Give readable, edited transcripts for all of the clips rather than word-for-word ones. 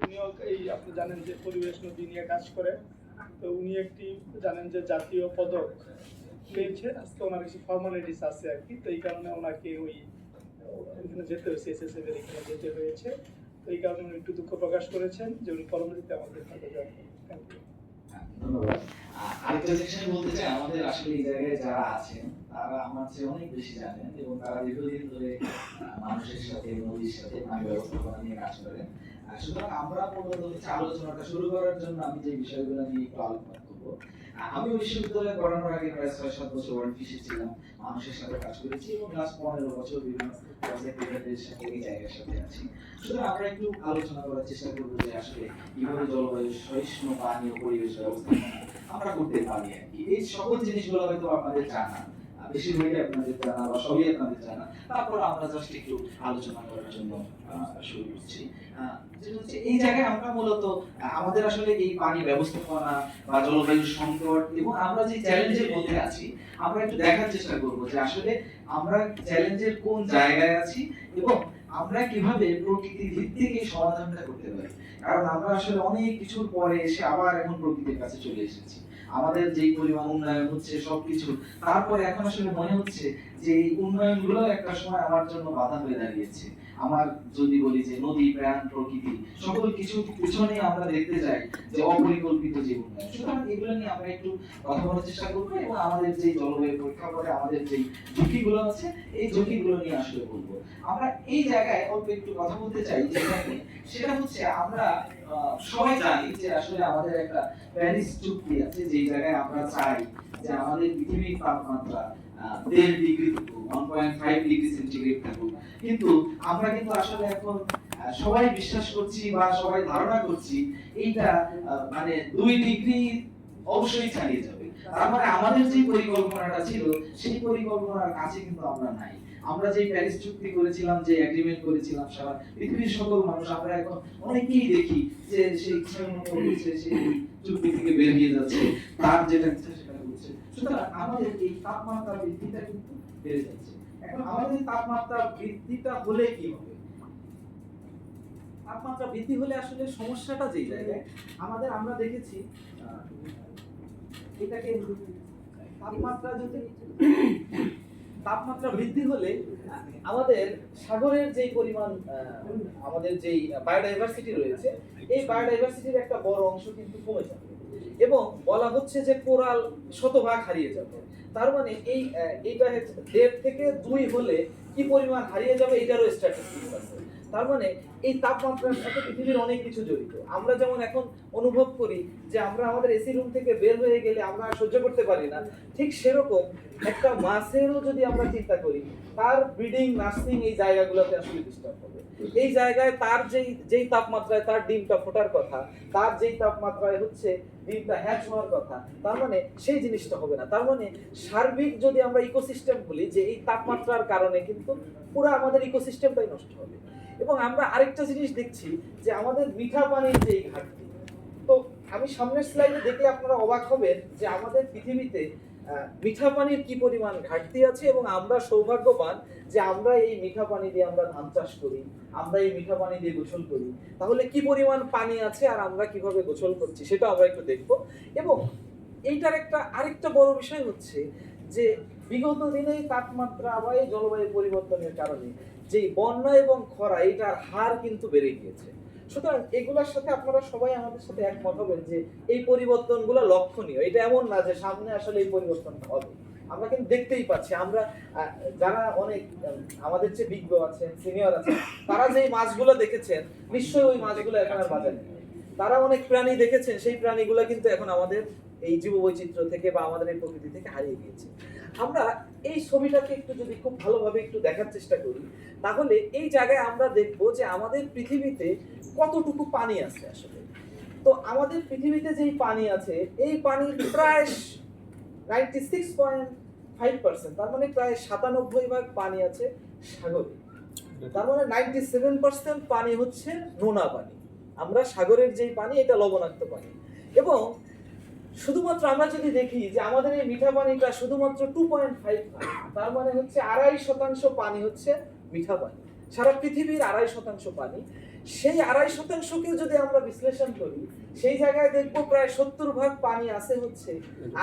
উনিও এই আপনি জানেন যে পরিবেশ নদী নিয়ে কাজ করে। তো উনি একটি জানেন যে জাতীয় পদক পেয়েছে। আজকে ওনার কিছু ফর্মালিটিস আছে আর কি। তো এই কারণে ওনাকে ওইখানে যেতে হয়েছে, এসএসএফ এর এখানে যেতে হয়েছে। তো এই কারণে উনি একটু দুঃখ প্রকাশ করেছেন যে উনি পরবর্তীতে আমাদের সাথে জয়েন করবেন। Thank you. ধন্যবাদ। আরেকটা জিনিস আমি বলতে চাই, আমাদের আসলে এই জায়গায় যারা আছেন তারা আমার চেয়ে অনেক বেশি জানেন এবং তারা দীর্ঘদিন ধরে মানুষের সাথে, নদীর সাথে পানি ব্যবস্থাপনা নিয়ে কাজ করেন। সুতরাং আমরা মূলত হচ্ছে আলোচনাটা শুরু করার জন্য আমি যে বিষয়গুলো নিয়ে একটু আলোচনা করবো। আমি বিশ্ববিদ্যালয়ে পড়ানোর আগে প্রায় ৬-৭ বছর ওয়ার্ল্ড ফিশে ছিলাম, মানুষের সাথে কাজ করেছি এবং লাস্ট ১৫ বছর বিভিন্ন প্রজেক্টের সাথে এই জায়গার সাথে আছি। সুতরাং আমরা একটু আলোচনা করার চেষ্টা করবো যে আসলে কিভাবে জলবায়ু সহিষ্ণু পানি ও পরিবেশ ব্যবস্থাপনা আমরা করতে পারি আর কি। এই সকল জিনিসগুলো হয়তো আপনাদের জানা, বেশিরভাগই আপনাদের জানা বা সবই আপনাদের জানা। তারপর আমরা জাস্ট একটু আলোচনা করার জন্য শুরু করছি। যেটা হচ্ছে এই জায়গায় আমরা মূলত আমাদের আসলে এই পানি ব্যবস্থাপনা বা জলবায়ু সংকট এবং আমরা যে চ্যালেঞ্জের মধ্যে আছি, আমরা একটু দেখার চেষ্টা করব যে আসলে আমরা চ্যালেঞ্জের কোন জায়গায় আছি এবং আমরা কিভাবে প্রকৃতি ভিত্তিক এই সমাধানটা করতে পারি। কারণ আমরা আসলে অনেক কিছুর পরে এসে আবার এখন প্রকৃতির কাছে চলে এসেছি। আমাদের যেই পরিমাণ উন্নয়ন হচ্ছে সবকিছু, তারপরে এখন আসলে মনে হচ্ছে যে এই উন্নয়নগুলো একটা সময় আমার জন্য বাধা হয়ে দাঁড়িয়েছে। আমার যদি বলি যে নদী, প্রাণ, প্রকৃতি সকল কিছু পিছনে আমরা দেখতে যাই যে অপরিকল্পিত যে উন্নয়ন। সুতরাং এগুলো নিয়ে আমরা একটু কথা বলার চেষ্টা করবো এবং আমাদের যে জলবায়ু প্রেক্ষাপটে আমাদের যে ঝুঁকিগুলো আছে এই ঝুঁকিগুলো নিয়ে আসলে বলবো। আমরা এই জায়গায় অল্প একটু কথা বলতে চাই যেটা নিয়ে, সেটা হচ্ছে আমরা সবাই জানি যে আসলে আমাদের একটা প্যারিস চুক্তি আছে, যে জায়গায় আমরা চাই যে আমাদের পৃথিবীর তাপমাত্রা ১.৫ ডিগ্রি থাকুক, 1.5 ডিগ্রি সেন্টিগ্রেড থাকুক। কিন্তু আমরা কিন্তু আসলে এখন সবাই বিশ্বাস করছি বা সবাই ধারণা করছি এইটা মানে ২ ডিগ্রি অবশ্যই ছাড়িয়ে যাবে। তার মানে আমাদের যে পরিকল্পনাটা ছিল সেই পরিকল্পনার কাছে কিন্তু আমরা নাই। আমরা যে প্যারিস চুক্তি করেছিলাম, যে এগ্রিমেন্ট করেছিলাম, সারা পৃথিবীর সকল মানুষ আমরা এখন অনেকেই দেখি যে সেই ইচ্ছা মতো হচ্ছে, সেই চুক্তি থেকে বেরিয়ে যাচ্ছে, তার যেটা ইচ্ছা সেটা করছে। সুতরাং আমাদের এই তাপমাত্রা বৃদ্ধিটা কিন্তু বেড়ে যাচ্ছে। এখন আমাদের তাপমাত্রা বৃদ্ধিটা হলে কি হবে? তাপমাত্রা বৃদ্ধি হলে আসলে সমস্যাটা যেই জায়গায় আমাদের, আমরা দেখেছি এটাকে তাপমাত্রা বৃদ্ধি হলে আমাদের সাগরের যেই পরিমাণ আমাদের যেই বায়োডাইভার্সিটি রয়েছে, এই বায়োডাইভার্সিটির একটা বড় অংশ কিন্তু কমে যাবে এবং বলা হচ্ছে যে কোরাল শতভাগ হারিয়ে যাবে। তার মানে এইটা ১.৫ থেকে ২ হলে কি পরিমাণ হারিয়ে যাবে এটারও স্ট্যাটিস্টিক্স আছে। তার মানে এই তাপমাত্রার সাথে পৃথিবীর অনেক কিছু জড়িত। আমরা যেমন এখন অনুভব করি যে আমরা আমাদের এসি রুম থেকে বের হয়ে গেলে আমরা সহ্য করতে পারি না, ঠিক সেরকম একটা মাছেরও যদি আমরা চিন্তা করি, তার ব্রিডিং, নার্সিং এই জায়গাগুলোতে আসলে ডিস্টার্ব হবে। এই জায়গায় তার যেই তাপমাত্রায় তার ডিমটা ফোটার কথা, তার যেই তাপমাত্রায় হচ্ছে ডিমটা হ্যাচ হওয়ার কথা, তার মানে সেই জিনিসটা হবে না। তার মানে সার্বিক যদি আমরা ইকোসিস্টেম বলি যে এই তাপমাত্রার কারণে কিন্তু পুরো আমাদের ইকোসিস্টেমটাই নষ্ট হবে। এবং আমরা আরেকটা জিনিস দেখছি যে আমাদের মিঠা পানির যে ঘাটতি। তো আমি সামনের স্লাইডে দেখলে আপনারা অবাক হবেন যে আমাদের পৃথিবীতে মিঠা পানির কি পরিমাণ ঘাটতি আছে এবং আমরা সৌভাগ্যবান যে আমরা এই মিঠা পানি দিয়ে আমরা ধান চাষ করি, আমরা এই মিঠা পানি দিয়ে গোসল করি। তাহলে কি পরিমাণ পানি আছে আর আমরা কিভাবে গোসল করছি সেটা আমরা একটু দেখব। এবং এইটার আরেকটা বড় বিষয় হচ্ছে যে বিগত দিনে তাপমাত্রা বা এই জলবায়ু পরিবর্তনের কারণে যে বন্যা এবং খরা এটার হার কিন্তু বেড়ে গিয়েছে। সুতরাং এগুলোর সাথে আপনারা সবাই আমাদের সাথে একমত হবেন যে এই পরিবর্তনগুলো লক্ষণীয়। এটা এমন না যে সামনে আসলে এই পরিবর্তনটা হবে, আমরা কিন্তু দেখতেই পাচ্ছি। আমরা যারা অনেক আমাদের চেয়ে বিজ্ঞ আছেন, সিনিয়র আছেন, তারা যেই মাছগুলো দেখেছেন নিশ্চয়ই ওই মাছগুলো এখন আর বাজারে নেই। তারা অনেক প্রাণী দেখেছেন, সেই প্রাণীগুলো কিন্তু এখন আমাদের এই জীববৈচিত্র্য থেকে বা আমাদের এই প্রকৃতি থেকে হারিয়ে গিয়েছে। আমরা এই ছবিটাকে একটু যদি খুব ভালোভাবে একটু দেখার চেষ্টা করি, তাহলে এই জায়গায় আমরা দেখব যে আমাদের পৃথিবীতে কতটুকু পানি আছে আসলে। তো আমাদের পৃথিবীতে যেই পানি আছে, এই পানির প্রায় 96.5%, তার মানে প্রায় 97% পানি আছে সাগরে। তার মানে 97% পানি হচ্ছে নোনা পানি। আমরা সাগরের যেই পানি এটা লবণাক্ত পানি। এবং শুধুমাত্র আমরা যদি দেখি যে আমাদের এই মিঠা পানিটা শুধুমাত্র 2.5, তার মানে হচ্ছে 2.5% পানি হচ্ছে মিঠা পানি। সারা পৃথিবীর 2.5% পানি। সেই 2.5%কে যদি আমরা বিশ্লেষণ করি, সেই জায়গায় দেখবো প্রায় 70% পানি আছে হচ্ছে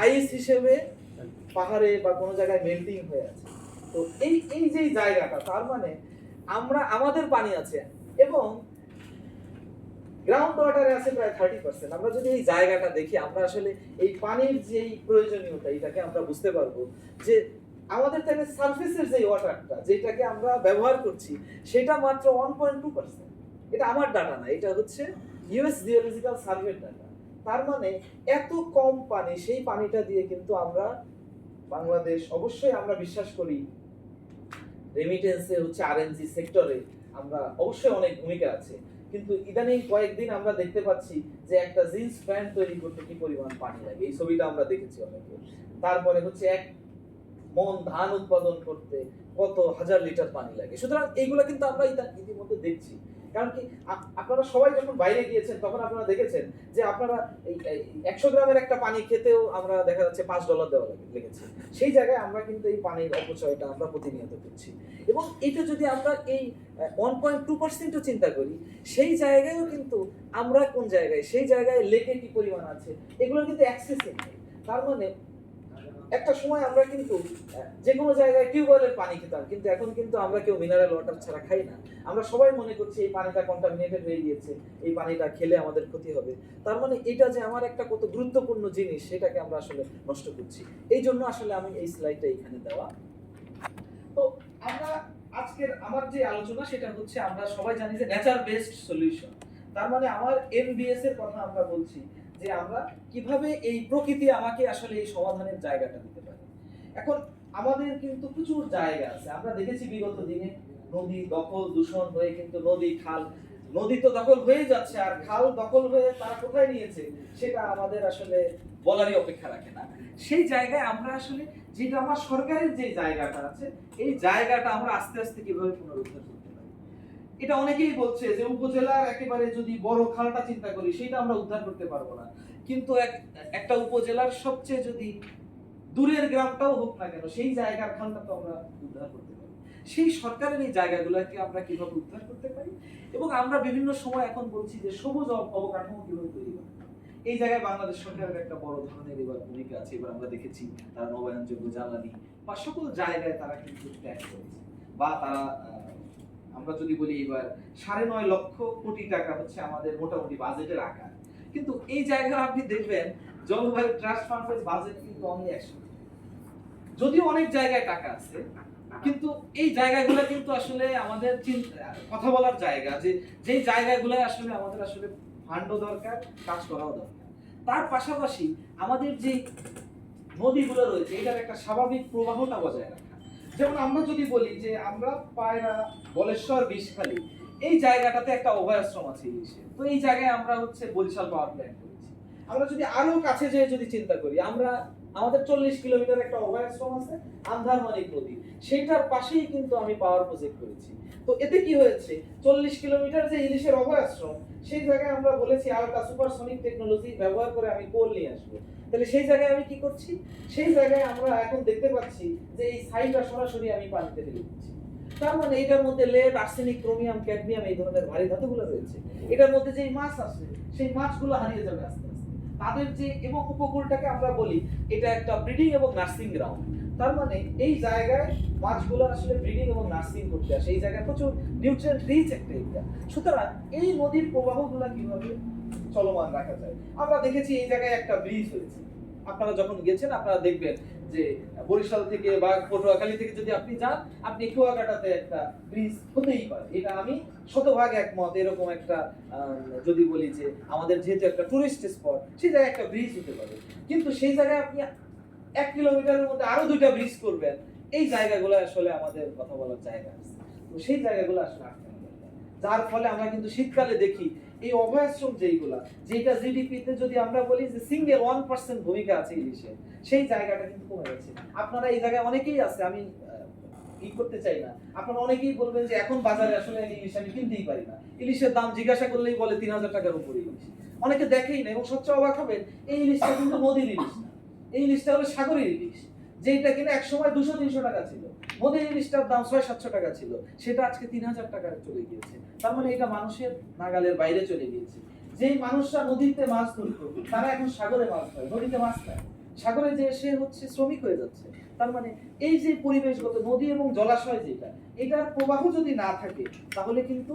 আইস হিসেবে পাহাড়ে বা কোনো জায়গায় মেল্টিং হয়ে আছে। তো এই যে জায়গাটা, তার মানে আমাদের পানি আছে এবং গ্রাউন্ড ওয়াটারে আছে প্রায় 30%। আমরা যদি এই জায়গাটা দেখি, আমরা আসলে এই পানির যেই প্রয়োজনীয়তা, এটাকে আমরা বুঝতে পারবো যে আমাদের তাহলে সারফেসের যে ওয়াটারটা যেটাকে আমরা ব্যবহার করছি সেটা মাত্র 1.2%। এটা আমার ডাটা না, এটা হচ্ছে ইউএস জিওলজিক্যাল সার্ভের ডাটা। তার মানে এত কম পানি, সেই পানিটা দিয়ে কিন্তু আমরা বাংলাদেশ, অবশ্যই আমরা বিশ্বাস করি রেমিটেন্সে হচ্ছে আরএনজি সেক্টরে আমরা অবশ্যই অনেক ভূমিকা আছে, কিন্তু ইদানিং কয়েকদিন আমরা দেখতে পাচ্ছি যে একটা জিন্স প্যান্ট তৈরি করতে কি পরিমাণ পানি লাগে, এই ছবিটা আমরা দেখেছি অনেকে। তারপরে হচ্ছে 1 মন ধান উৎপাদন করতে কত হাজার লিটার পানি লাগে। সুতরাং এইগুলো কিন্তু আমরা ইতিমধ্যে দেখছি। কারণ কি, আপনারা সবাই যখন বাইরে গিয়েছেন তখন আপনারা দেখেছেন যে আপনারা এই 100 গ্রামের একটা পানি খেতেও আমরা দেখা যাচ্ছে $5 দেওয়া লেগেছে। সেই জায়গায় আমরা কিন্তু এই পানির অপচয়টা আমরা প্রতিনিয়ত করছি। এবং এটা যদি আমরা এই 1.2% চিন্তা করি, সেই জায়গায়ও কিন্তু আমরা কোন জায়গায়, সেই জায়গায় লেকে কি পরিমাণ আছে, এগুলো কিন্তু অ্যাক্সেসিং নেই। তার মানে একটা সময় আমরা কিন্তু যে কোনো জায়গায় টিউবওয়েলের পানি খেতাম, কিন্তু এখন কিন্তু আমরা কেউ মিনারেল ওয়াটার ছাড়া খাই না। আমরা সবাই মনে করছি এই পানিটা কন্টামিনেটেড হয়ে গিয়েছে, এই পানিটা খেলে আমাদের ক্ষতি হবে। তার মানে এটা যে আমার একটা কত গুরুত্বপূর্ণ জিনিস, সেটাকে আমরা আসলে নষ্ট করছি। এই জন্য আসলে আমি এই স্লাইডটা এখানে দেওয়া। তো আমরা আজকের আমার যে আলোচনা, সেটা হচ্ছে আমরা সবাই জানি যে নেচার বেসড সলিউশন। তার মানে আমার এনবিএস এর কথা আমরা বলছি যে আমরা কিভাবে এই প্রকৃতি আমাকে আসলে এই সমাধানের জায়গাটা দিতে পারে। এখন আমাদের কিন্তু প্রচুর জায়গা আছে, আমরা দেখেছি বিগত দিনে নদী দখল দূষণ হয়ে কিন্তু নদী খাল, নদী তো দখল হয়ে যাচ্ছে, আর খাল দখল হয়ে তারা কোথায় নিয়েছে সেটা আমাদের আসলে বলারই অপেক্ষা রাখে না। সেই জায়গায় আমরা আসলে, যেটা আমার সরকারের যে জায়গাটা আছে, এই জায়গাটা আমরা আস্তে আস্তে কিভাবে পুনরুদ্ধার করতে পারি। এটা অনেকেই বলছে যে উপজেলার একেবারে যদি বড় খালটা চিন্তা করি, সেটা আমরা উদ্ধার করতে পারবো না, কিন্তু একটা উপজেলার সবচেয়ে যদি দূরের গ্রামটাও হোক না কেন, সেই জায়গার খালটা তো আমরা উদ্ধার করতে পারি। সেই সরকারের এই জায়গাগুলোকে আমরা কিভাবে উদ্ধার করতে পারি, এবং আমরা বিভিন্ন সময় এখন বলছি যে সবুজ অবকাঠামো কিভাবে তৈরি করতে পারি। এই জায়গায় বাংলাদেশ সরকারের একটা বড় ধরনের এবার ভূমিকা আছে। এবার আমরা দেখেছি তারা নবায়নযোগ্য জ্বালানি বা সকল জায়গায় তারা কিন্তু ত্যাগ করেছে, বা তারা আমরা যদি বলি এবার 9.5 লক্ষ কোটি টাকা হচ্ছে আমাদের মোটামুটি বাজেটের আকার, কিন্তু এই জায়গায় আপনি দেখবেন জলবায়ু ট্রাস্ট ফান্ডের বাজেট কিন্তু অনলি 100। যদিও অনেক জায়গায় টাকা আছে, কিন্তু এই জায়গাগুলো কিন্তু আসলে আমাদের কথা বলার জায়গা, যে যেই জায়গাগুলো আসলে আমাদের আসলে ফান্ডও দরকার, কাজ করাও দরকার। তার পাশাপাশি আমাদের যে নদীগুলো রয়েছে, এটার একটা স্বাভাবিক প্রবাহটা বজায় রাখা। যেমন আমরা যদি বলি যে আমরা পায়রা, বলেশ্বর, বিষখালী, এই জায়গাটাতে একটা অভয়াশ্রম আছে ইলিশের, তো এই জায়গায় আমরা হচ্ছে বরিশাল পাওয়ার প্ল্যান্ট করেছি। আমরা যদি আরো কাছে যেয়ে যদি চিন্তা করি, আমাদের 40 কিলোমিটার একটা অভয়াশ্রম আছে আন্ধারমানিক নদী, সেইটার পাশেই কিন্তু আমি পাওয়ার প্রজেক্ট করেছি। তো এতে কি হয়েছে, 40 কিলোমিটার যে ইলিশের অভয়াশ্রম, সেই জায়গায় আমরা বলেছি আলট্রা সুপারসনিক টেকনোলজি ব্যবহার করে আমি কোল নিয়ে আসবো। তাহলে সেই জায়গায় আমি কি করছি, সেই জায়গায় আমরা এখন দেখতে পাচ্ছি যে এই সাইটটা সরাসরি আমি পানিতে ফেলে দিচ্ছি। তার মানে এটার মধ্যে লেড, আর্সেনিক, ক্রোমিয়াম, ক্যাডমিয়াম, এই ধরনের ভারী ধাতুগুলো রয়েছে। এটার মধ্যে যেই মাছ আছে, সেই মাছগুলো হারিয়ে যাবে আস্তে আস্তে। তাদের যে, এবং উপকূলটাকে আমরা বলি এটা একটা ব্রিডিং এবং নার্সিং গ্রাউন্ড। তার মানে এই জায়গায় মাছগুলো আসলে ব্রিডিং এবং নার্সিং করতে আসে, এই জায়গায় প্রচুর নিউট্রিয়েন্ট রিচ একটা এরিয়া। সুতরাং এই নদীর প্রবাহগুলো কিভাবে চলমান রাখা যায়, আমরা দেখেছি এই জায়গায় একটা ব্রিজ হয়েছে। আপনারা যখন গেছেন আপনারা দেখবেন যে বরিশাল থেকে বা পটুয়াখালী থেকে যদি আপনি যান, আপনি কুয়াকাটাতে একটা ব্রিজ হতেই পারে, এটা আমি শতভাগ একমত। এরকম একটা যদি বলি যে আমাদের যেহেতু একটা টুরিস্ট স্পট, সেই জায়গায় একটা ব্রিজ হতে পারে, কিন্তু সেই জায়গায় আপনি 1 কিলোমিটারের মধ্যে আরো 2টা ব্রিজ করবেন, এই জায়গাগুলো আসলে আমাদের কথা বলার জায়গা আছে। তো সেই জায়গাগুলো আসলে আটকানো দরকার, যার ফলে আমরা কিন্তু শীতকালে দেখি এই অভয়াশ্রম যেটা জিডিপিতে যদি আমরা বলি যে সিঙ্গেল 1% ভূমিকা আছে ইলিশের, সেই জায়গাটা কিন্তু কমে গেছে। আপনারা এই জায়গায় অনেকেই আছে, আমি করতে চাই না, আপনারা অনেকেই বলবেন যে এখন বাজারে আসলে ইলিশ আমি কিনতেই পারি না, ইলিশের দাম জিজ্ঞাসা করলেই বলে 3000 টাকার উপরে ইলিশ। অনেকে দেখেই না, এবং সবচেয়ে অবাক হবেন এই ইলিশটা কিন্তু নদীর ইলিশ না, এই ইলিশটা হলো সাগরের ইলিশ। যেটা কিনা এক সময় 200-300 টাকা ছিল, মোদি ইলিশটার দাম 600-700 টাকা ছিল, সেটা আজকে 3000 টাকায় চলে গিয়েছে। তার মানে এটা মানুষের নাগালের বাইরে চলে গিয়েছে। যেই মানুষরা নদীতে মাছ ধরতো তারা এখন সাগরে মাছ ধরে, নদীতে মাছ খায়, সাগরে যে সে হচ্ছে শ্রমিক হয়ে যাচ্ছে। তার মানে এই যে পরিবেশগত নদী এবং জলাশয় যেটা, এটার প্রবাহ যদি না থাকে তাহলে কিন্তু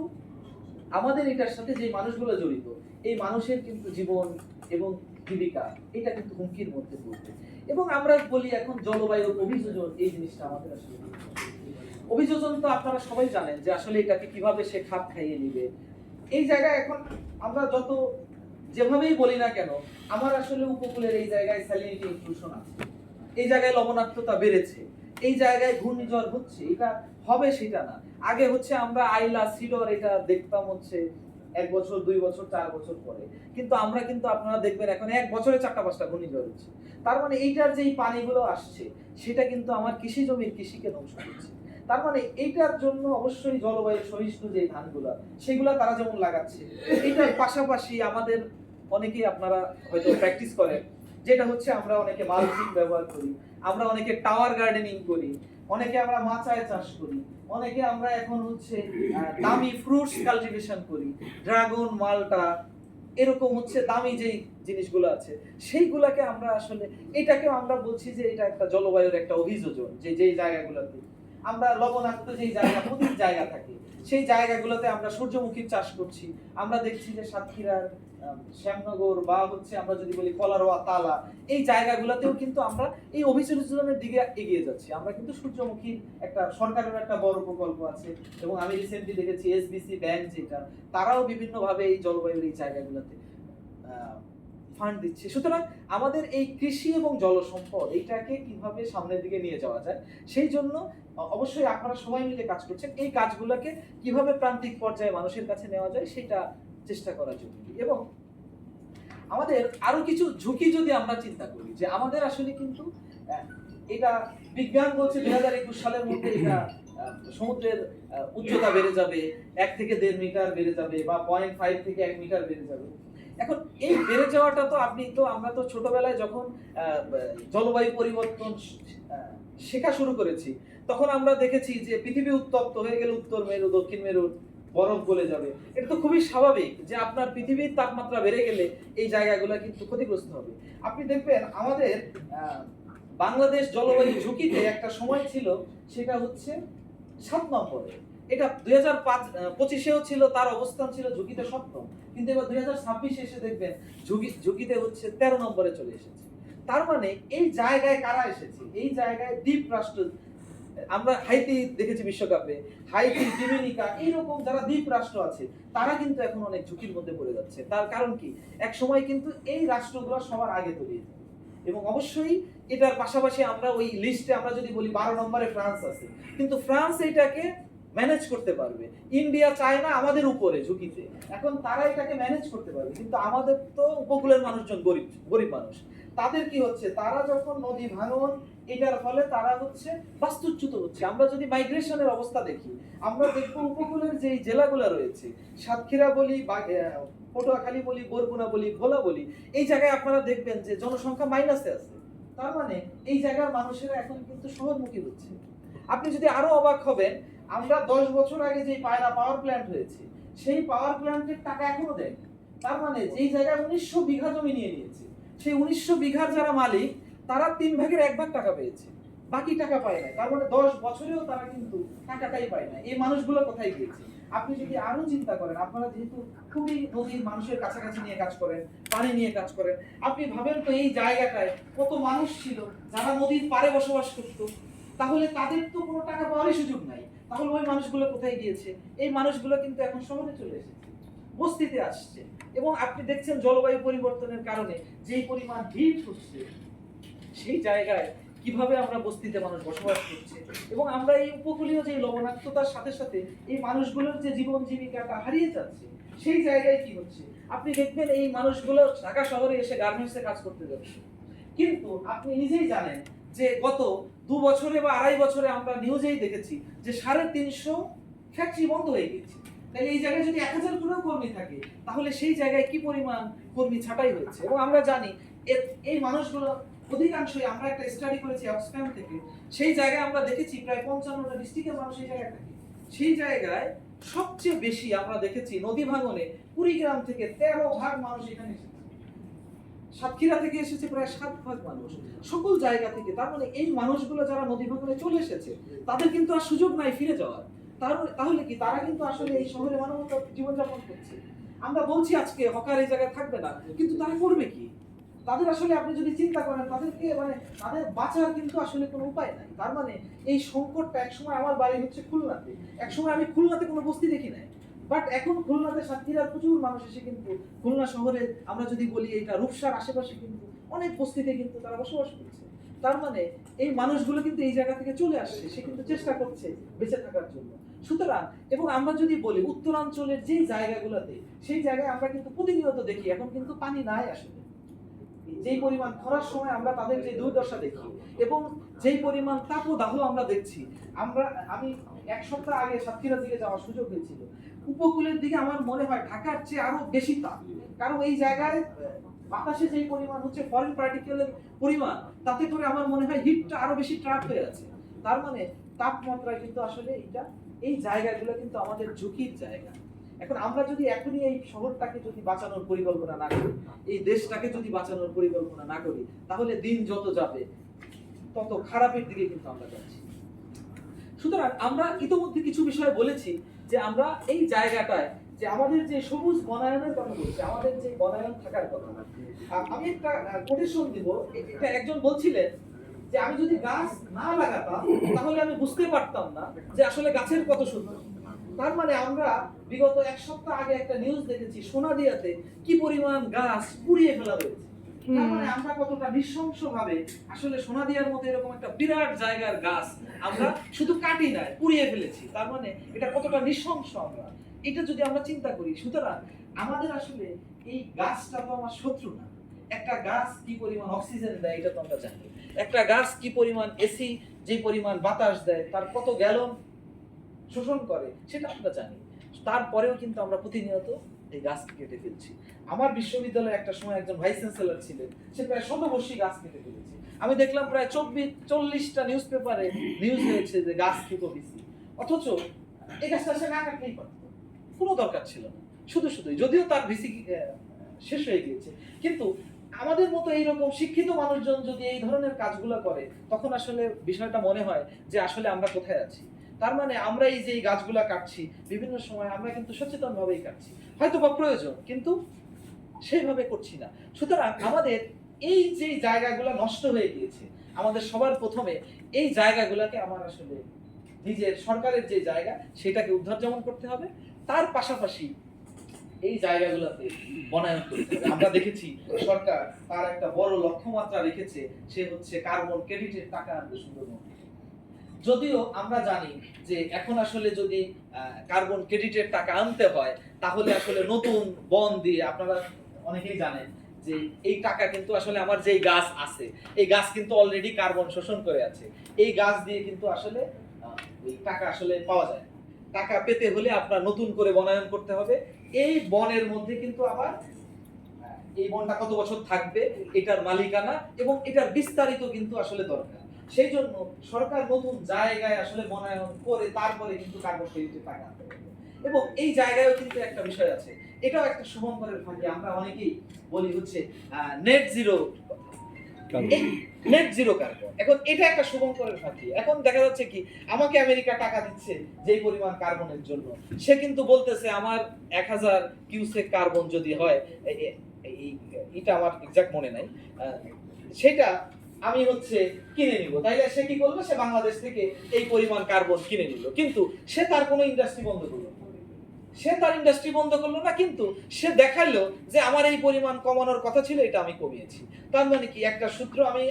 আমাদের এটার সাথে যে মানুষগুলো জড়িত, এই মানুষের কিন্তু জীবন এবং জীবিকা এটা কিন্তু হুমকির মধ্যে পড়বে। এবং আমরা বলি এখন জলবায়ুর অভিযোজন, এই জিনিসটা আমাদের আসলে অভিযোজন তো আপনারা সবাই জানেন যে আসলে এটাকে কিভাবে সে খাপ খাইয়ে নিবে। এই জায়গায় এখন আমরা যত যেভাবেই বলি না কেন, আমার আসলে উপকূলের এই জায়গায় স্যালিনিটি ইনক্লুশন আছে, এই জায়গায় লবণাক্ততা বেড়েছে, এই জায়গায় ঘূর্ণিঝড় হচ্ছে, এটা হবে সেটা না। আগে হচ্ছে আমরা আইলা সিডর এটা দেখতাম হচ্ছে 1 বছর 2 বছর 4 বছর পরে, কিন্তু আমরা কিন্তু আপনারা দেখবেন এখন 1 বছরে 4টা-5টা ঘূর্ণিঝড় হচ্ছে। তার মানে এইটার যেই পানিগুলো আসছে সেটা কিন্তু আমার কৃষি জমির কৃষিকে ধ্বংস করছে। তার মানে এইটার জন্য অবশ্যই জলবায়ু সহিষ্ণু যে ধানগুলা সেগুলা তারা যেমন লাগাচ্ছে, এটার পাশাপাশি আমাদের অনেকেই আপনারা হয়তো প্র্যাকটিস করেন, যেটা হচ্ছে আমরা অনেকে মালচিং ব্যবহার করি, আমরা অনেকে টাওয়ার গার্ডেনিং করি, অনেকে আমরা মাচায় চাষ করি, অনেকে আমরা এখন হচ্ছে দামি ফ্রুটস কাল্টিভেশন করি, ড্রাগন, মালটা, এরকম হচ্ছে দামি যেই জিনিসগুলো আছে সেইগুলাকে আমরা আসলে এটাকেও আমরা বলছি যে এটা একটা জলবায়ুর একটা অভিযোজন। যে যেই জায়গাগুলোতে আমরা লবণাক্ত যেই জায়গা, নদীর জায়গা থাকে, সেই জায়গাগুলোতে আমরা সূর্যমুখীর চাষ করছি। আমরা দেখছি যে সাতক্ষীরার শ্যামনগর বা হচ্ছে আমরা যদি বলি কলারোয়া, তালা, এই জায়গাগুলোতেও কিন্তু আমরা এই অভিযোজনের দিকে এগিয়ে যাচ্ছি। আমরা কিন্তু সূর্যমুখীর একটা সরকারের একটা বড় প্রকল্প আছে, এবং আমি রিসেন্টলি দেখেছি এসবিসি ব্যাংক যেটা, তারাও বিভিন্নভাবে এই জলবায়ুর এই জায়গাগুলোতে ফান্ড দিচ্ছে। সুতরাং আমাদের এই কৃষি এবং জলসম্পদ এইটাকে কিভাবে সামনের দিকে নিয়ে যাওয়া যায়, সেই জন্য অবশ্যই আপনারা সবাই মিলে কাজ করছেন। এই কাজগুলোকে কিভাবে প্রান্তিক পর্যায়ে মানুষের কাছে নেওয়া যায় সেটা চেষ্টা করা জরুরি। এবং আমাদের আরো কিছু ঝুঁকি যদি আমরা চিন্তা করি, যে আমাদের আসলে কিন্তু এটা বিজ্ঞান বলছে 2021 সালের মধ্যে এটা সমুদ্রের উচ্চতা বেড়ে যাবে 1 থেকে 1.5 মিটার বেড়ে যাবে, বা 0.5 থেকে 1 মিটার বেড়ে যাবে। এখন এই বেড়ে যাওয়াটা তো আমরা তো ছোটবেলায় যখন জলবায়ু পরিবর্তন শেখা শুরু করেছি, তখন আমরা দেখেছি যে পৃথিবী উত্তপ্ত হয়ে গেলে উত্তর মেরু দক্ষিণ মেরুর বরফ গলে যাবে। এটা তো খুবই স্বাভাবিক যে আপনার পৃথিবীর তাপমাত্রা বেড়ে গেলে এই জায়গাগুলো কিন্তু ক্ষতিগ্রস্ত হবে। আপনি দেখবেন আমাদের বাংলাদেশ জলবায়ু ঝুঁকিতে একটা সময় ছিল, সেটা হচ্ছে 7 নম্বরে। এটা 2025-এও ছিল, তার অবস্থান ছিল ঝুঁকিতে 7ম, কিন্তু এবার 2026 এসে দেখবেন ঝুঁকিতে হচ্ছে 13 নম্বরে চলে এসেছে। তার মানে এই জায়গায় কারা এসেছে? এই জায়গায় দ্বীপ রাষ্ট্র, আমরা হাইতি দেখেছি বিশ্বকাপে, হাইতি, ডোমিনিকা, এইরকম যারা দ্বীপ রাষ্ট্র আছে তারা কিন্তু এখন অনেক ঝুঁকির মধ্যে পড়ে যাচ্ছে। তার কারণ কি? এক সময় কিন্তু এই রাষ্ট্রগুলো সবার আগে তলিয়ে যায়। এবং অবশ্যই এটার পাশাপাশি আমরা ওই লিস্টে আমরা যদি বলি 12 নম্বরে ফ্রান্স আছে, কিন্তু ফ্রান্স এটাকে ম্যানেজ করতে পারবে। ইন্ডিয়া, চায়না আমাদের উপরে ঝুঁকিতে, এখন তারা এটাকে ম্যানেজ করতে পারবে, কিন্তু আমাদের তো উপকূলের মানুষজন গরিব মানুষ, তাদের কি হচ্ছে? তারা যখন নদী ভাঙন এটার ফলে তারা হচ্ছে বাস্তুচ্যুত হচ্ছে। আমরা যদি মাইগ্রেশনের অবস্থা দেখি, আমরা দেখবো উপকূলের যে জেলাগুলো রয়েছে, সাতক্ষীরা বলি, পটুয়াখালী বলি, বরগুনা বলি, ভোলা বলি, এই জায়গায় আপনারা দেখবেন যে জনসংখ্যা মাইনাসে আছে। তার মানে এই জায়গার মানুষেরা এখন কিন্তু শহরমুখী হচ্ছে। আপনি যদি আরো অবাক হবেন, আমরা 10 বছর আগে যে পায়রা পাওয়ার প্ল্যান্ট হয়েছে, সেই পাওয়ার প্ল্যান্টের টাকা এখনো দেয়। তার মানে যেই জায়গায় 1900 বিঘা জমি নিয়ে নিয়েছে, সেই 1900 বিঘার যারা মালিক তারা 3 ভাগের 1 ভাগ টাকা পেয়েছে, বাকি টাকা পায় না। তার মানে 10 বছরেও তারা কিন্তু টাকাটাই পায় না। এই মানুষগুলো কোথায় গিয়েছে? আপনি যদি আরো চিন্তা করেন, আপনারা যেহেতু খুবই নদীর মানুষের কাছাকাছি নিয়ে কাজ করেন, পানি নিয়ে কাজ করেন, আপনি ভাবেন তো এই জায়গাটায় কত মানুষ ছিল যারা নদীর পাড়ে বসবাস করত, তাহলে তাদের তো কোনো টাকা পাওয়ারই সুযোগ নাই। তাহলে ওই মানুষগুলো কোথায় গিয়েছে? এই মানুষগুলো কিন্তু এখন শহরে চলে এসেছে, বস্তিতে আসছে। এবং আপনি দেখছেন জলবায়ু পরিবর্তনের কারণে যেই পরিমাণ হিট হচ্ছে, সেই জায়গায় কিভাবে আমরা বস্তিতে মানুষ বসবাস করছে, এবং আমরা এই উপকূলীয় যে লবণাক্ততার সাথে সাথে এই মানুষগুলোর যে জীবন জীবিকাটা হারিয়ে যাচ্ছে, সেই জায়গায় কি হচ্ছে? আপনি দেখবেন এই মানুষগুলো ঢাকা শহরে এসে গার্মেন্টসে কাজ করতে যাচ্ছে, কিন্তু আপনি নিজেই জানেন যে গত 2 বছরে বা 2.5 বছরে আমরা নিউজেই দেখেছি যে 350 ফ্যাক্টরি বন্ধ হয়ে গেছে। তাহলে এই জায়গায় যদি 1000 করেও কর্মী থাকে, তাহলে সেই জায়গায় কি পরিমাণ কর্মী ছাঁটাই হয়েছে। এবং আমরা জানি এই মানুষগুলো অধিকাংশই আমরা একটা স্টাডি করেছি অক্সফ্যাম থেকে, সেই জায়গায় আমরা দেখেছি প্রায় 55টা ডিস্ট্রিক্টের মানুষ এই জায়গায় থাকে। সেই জায়গায় সবচেয়ে বেশি আমরা দেখেছি নদী ভাঙনে কুড়িগ্রাম থেকে 13 ভাগ মানুষ এখানে এসেছে, সাতক্ষীরা থেকে এসেছে প্রায় 7 ভাগ মানুষ, সকল জায়গা থেকে। তার মানে এই মানুষগুলো যারা নদী ভাঙনে চলে এসেছে তাদের কিন্তু আর সুযোগ নাই ফিরে যাওয়ার। তাহলে কি তারা কিন্তু আসলে এই শহরে মানবতার জীবনযাপন করছে। আমরা বলছি আজকে হকার এই জায়গায় থাকবে না, কিন্তু তারা করবে কি? তাদের আসলে আপনি যদি চিন্তা করেন তাদেরকে মানে তাদের বাঁচার কিন্তু আসলে কোনো উপায় নাই। তার মানে এই সংকটটা, একসময় আমার বাড়ি হচ্ছে খুলনাতে, একসময় আমি খুলনাতে কোনো বস্তি দেখি নাই, বাট এখন খুলনাতে সাতক্ষীরার প্রচুর মানুষ এসে কিন্তু খুলনা শহরে আমরা যদি বলি এটা রূপসার আশেপাশে কিন্তু অনেক বস্তিতে কিন্তু তারা বসবাস করছে। তার মানে এই মানুষগুলো কিন্তু এই জায়গা থেকে চলে আসছে, সে কিন্তু চেষ্টা করছে বেঁচে থাকার জন্য। সুতরাং এবং আমরা যদি বলি উত্তরাঞ্চলের যে জায়গাগুলোতে, সেই জায়গায় আমরা কিন্তু প্রতিনিয়ত দেখি এখন কিন্তু পানি নাই আসলে। যেই পরিমাণ খরার সময় আমরা তাদের যে দুর্দশা দেখি এবং যেই পরিমাণ তাপদাহ আমরা দেখছি, আমি 1 সপ্তাহ আগে সাতক্ষীরার দিকে যাওয়ার সুযোগ হয়েছিল। উপকূলের দিকে আমার মনে হয় ঢাকার চেয়ে আরো বেশি তাপ, কারণ এই জায়গায় বাতাসে যেই পরিমাণ হচ্ছে ফরেন পার্টিকেলের পরিমাণ, তাতে করে আমার মনে হয় হিটটা আরো বেশি ট্র্যাপ হয়ে আছে। তার মানে তাপমাত্রা কিন্তু আসলে এই জায়গাগুলো কিন্তু আমাদের ঝুঁকির জায়গা। এখন আমরা যদি এখনই এই শহরটাকে যদি বাঁচানোর পরিকল্পনা না করি, এই দেশটাকে যদি বাঁচানোর পরিকল্পনা না করি, তাহলে দিন যত যাবে তত খারাপের দিকে কিন্তু আমরা যাচ্ছি। সুতরাং আমরা ইতিমধ্যে কিছু বিষয় বলেছি যে আমরা এই জায়গাটায় যে আমাদের যে সবুজ বনায়নের কথা বলছি, আমাদের যে বনায়ন থাকার কথা। আমি একটা কোটেশন দিব, এটা একজন বলছিলেন যে আমি যদি গাছ না লাগাতাম তাহলে আমি বুঝতে পারতাম না যে আসলে গাছের কত সুন্দর। তার মানে আমরা বিগত 1 সপ্তাহ আগে একটা নিউজ দেখেছি সোনাদিয়াতে কি পরিমাণ গাছ পুড়িয়ে ফেলা হয়েছে। তার মানে আমরা কতটা নৃশংসভাবে আসলে সোনাদিয়ার মতো এরকম একটা বিরাট জায়গার গাছ আমরা শুধু কাটি না, পুড়িয়ে ফেলেছি। তার মানে এটা কতটা নৃশংস আমরা, এটা যদি আমরা চিন্তা করি। সুতরাং আমাদের আসলে এই গাছটা তো আমার শত্রু না। একটা গাছ কি পরিমাণ অক্সিজেন দেয় এটা তো আমরা জানি, একটা গাছ কি পরিমাণ এসি যে পরিমাণ বাতাস দেয় তার কত গ্যালন শোষণ করে সেটা আমরা জানি। তারপরেও কিন্তু আমরা প্রতিনিয়ত এই গাছ কেটে ফেলছি। আমার বিশ্ববিদ্যালয়ে একটা সময় একজন ভাইস চ্যান্সেলর ছিলেন, সে প্রায় 100 বর্ষী গাছ কেটে ফেলেছে। আমি দেখলাম প্রায় 40টা নিউজ পেপারে নিউজ হয়েছে যে গাছ কেটে দিছি, অথচ এই গাছটা সে না কাটলেই পারত, কোনো দরকার ছিল না, শুধুই যদিও তার ভিসি শেষ হয়ে গিয়েছে। কিন্তু আমাদের মতো এইরকম শিক্ষিত মানুষজন যদি এই ধরনের কাজগুলো করে, তখন আসলে বিষয়টা মনে হয় যে আসলে আমরা কোথায় আছি। তার মানে আমরা এই যে এই গাছগুলা কাটছি বিভিন্ন সময় আমরা কিন্তু সচেতন ভাবেই কাটছি, হয়তো বা প্রয়োজন, কিন্তু সেইভাবে করছি না। সুতরাং আমাদের এই যে জায়গাগুলো নষ্ট হয়ে গিয়েছে, আমাদের সবার প্রথমে এই জায়গাগুলোকে আমার আসলে নিজের সরকারের যে জায়গা সেটাকে উদ্ধার যেমন করতে হবে, তার পাশাপাশি এই জায়গাগুলোতে বনায়ন করতে হবে। আমরা দেখেছি সরকার তার একটা বড় লক্ষ্যমাত্রা রেখেছে, সে হচ্ছে কার্বন ক্রেডিটের টাকা আনবে সুন্দরবন। যদিও আমরা জানি যে এখন আসলে যদি কার্বন ক্রেডিটের টাকা আনতে হয় তাহলে আসলে নতুন বন দিয়ে, আপনারা অনেকেই জানেন যে এই টাকা কিন্তু আসলে আমার যেই গাছ আছে এই গাছ কিন্তু অলরেডি কার্বন শোষণ করে আছে, এই গাছ দিয়ে কিন্তু আসলে এই টাকা আসলে পাওয়া যায়। টাকা পেতে হলে আপনার নতুন করে বনায়ন করতে হবে। এই বনের মধ্যে কিন্তু আবার এই বনটা কত বছর থাকবে এটার মালিকানা এবং এটার বিস্তারিত কিন্তু আসলে দরকার। সেই জন্য সরকার নতুন জায়গায় আসলে বনায়ন করে তারপরে কিন্তু কার্বন ক্রেডিটের টাকা আনতে হবে। এবং এই জায়গায়ও কিন্তু একটা বিষয় আছে, এটাও একটা শুভঙ্করের ফাঁকি। আমরা অনেকেই বলি হচ্ছে নেট জিরো কার্বন। এখন এটা একটা শুভঙ্করের ফাঁকি। এখন দেখা যাচ্ছে কি আমাকে আমেরিকা টাকা দিচ্ছে যেই পরিমাণ কার্বনের জন্য, সে কিন্তু বলতেছে আমার 1000 কিউসেক কার্বন যদি হয়, এটা আমার এক্সাক্ট মনে নাই, সেটা আমি হচ্ছে কিনে নিব। তাইলে সে কি করলো, সে বাংলাদেশ থেকে এই পরিমাণ কার্বন কিনে নিল, কিন্তু সে তার কোনো ইন্ডাস্ট্রি বন্ধ করলো না। কিন্তু সে দেখালো যে আমার এই পরিমাণ কমানোর কথা ছিল, এটা আমি কমিয়েছি। তার মানে কি একটা সূত্র আমি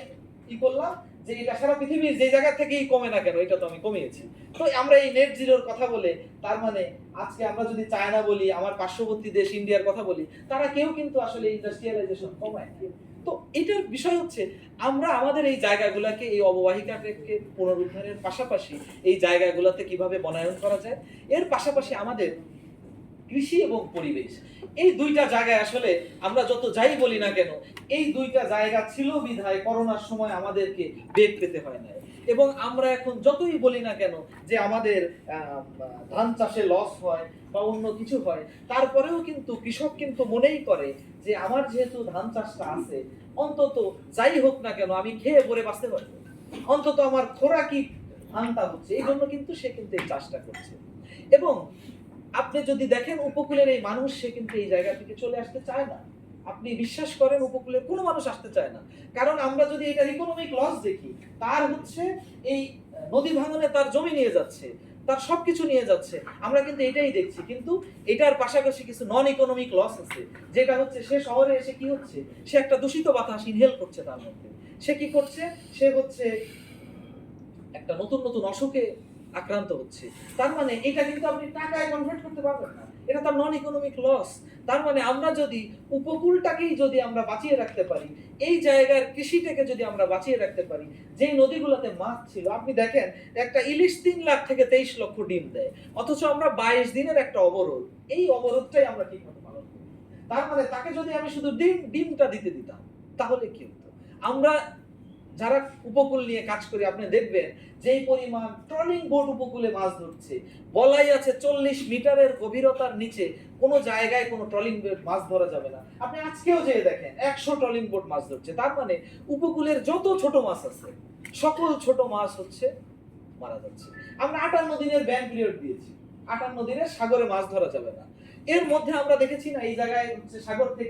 কি করলাম যে এটা সারা পৃথিবীর যে জায়গা থেকেই কমে না কেন এটা তো আমি কমিয়েছি। তো আমরা এই নেট জিরোর কথা বলে, তার মানে আজকে আমরা যদি চায়না বলি, আমার পার্শ্ববর্তী দেশ ইন্ডিয়ার কথা বলি, তারা কেউ কিন্তু আসলে ইন্ডাস্ট্রিয়ালাইজেশন কমায়। তো এটার বিষয় হচ্ছে আমরা আমাদের এই জায়গাগুলোকে, এই অববাহিকাকে পুনরুদ্ধারের পাশাপাশি এই জায়গাগুলোতে কিভাবে বনায়ন করা যায়, এর পাশাপাশি আমাদের কৃষি এবং পরিবেশ, এই দুইটা জায়গায় আসলে আমরা যত যাই বলি না কেন এই দুইটা জায়গা ছিল বিধায় করোনার সময় আমাদেরকে বেগ পেতে হয় না। এবং আমরা এখন যতই বলি না কেন যে আমাদের ধান চাষে লস হয় বা অন্য কিছু হয়, তারপরেও কিন্তু কৃষক কিন্তু মনেই করে যে আমার যেহেতু ধান চাষটা আছে, অন্তত যাই হোক না কেন আমি খেয়ে পরে বাঁচতে পারবো, অন্তত আমার খোরাকি ধানটা হচ্ছে, এই জন্য কিন্তু সে কিন্তু এই চাষটা করছে। এবং আপনি যদি দেখেন উপকূলের এই মানুষ, সে কিন্তু এই জায়গা থেকে চলে আসতে চায় না। আপনি বিশ্বাস করেন উপকূলের কোনো মানুষ আসতে চায় না, কারণ আমরা যদি এটার ইকোনমিক লস দেখি, তার হচ্ছে এই নদী ভাঙনে তার জমি নিয়ে যাচ্ছে, তার সবকিছু নিয়ে যাচ্ছে, আমরা কিন্তু এটাই দেখছি। কিন্তু এটার পাশাপাশি কিছু নন ইকোনমিক লস আছে, যেটা হচ্ছে সে শহরে এসে কি হচ্ছে, সে একটা দূষিত বাতাস ইনহেল করছে, তার মধ্যে সে কি করছে, সে হচ্ছে একটা নতুন নতুন অসুখে আক্রান্ত হচ্ছে। তার মানে এটা কিন্তু আপনি টাকায় কনভার্ট করতে পারবেন না, এটা তার নন ইকোনমিক লস। তার মানে আমরা যদি উপকূলটাকেই যদি আমরা বাঁচিয়ে রাখতে পারি, এই জায়গার কৃষিটাকে যদি আমরা বাঁচিয়ে রাখতে পারি, যেই নদীগুলোতে মাছ ছিল, আপনি দেখেন একটা ইলিশ 3 লাখ থেকে 23 লক্ষ ডিম দেয়, অথচ আমরা 22 দিনের একটা অবরোধ, এই অবরোধটাই আমরা ঠিক মতো পালন করি। তার মানে তাকে যদি আমি শুধু ডিমটা দিতে দিতাম, তাহলে কি হতো? আমরা যারা উপকূল নিয়ে কাজ করি, আপনি দেখবেন যেই পরিমাণ ট্রলিং বোট উপকূলে মাছ ধরছে, বলাই আছে 40 মিটারের গভীরতার নিচে কোনো জায়গায় কোনো ট্রলিং বোট মাছ ধরা যাবে না। আপনি আজকেও যেয়ে দেখেন 100 ট্রলিং বোট মাছ ধরছে। তার মানে উপকূলের যত ছোট মাছ আছে, সকল ছোট মাছ হচ্ছে মারা যাচ্ছে। আমরা 58 দিনের ব্যান পিরিয়ড দিয়েছি, 58 দিনের সাগরে মাছ ধরা যাবে না। এর মধ্যে আমরা দেখেছি না, এই জায়গায় হচ্ছে সাগর থেকে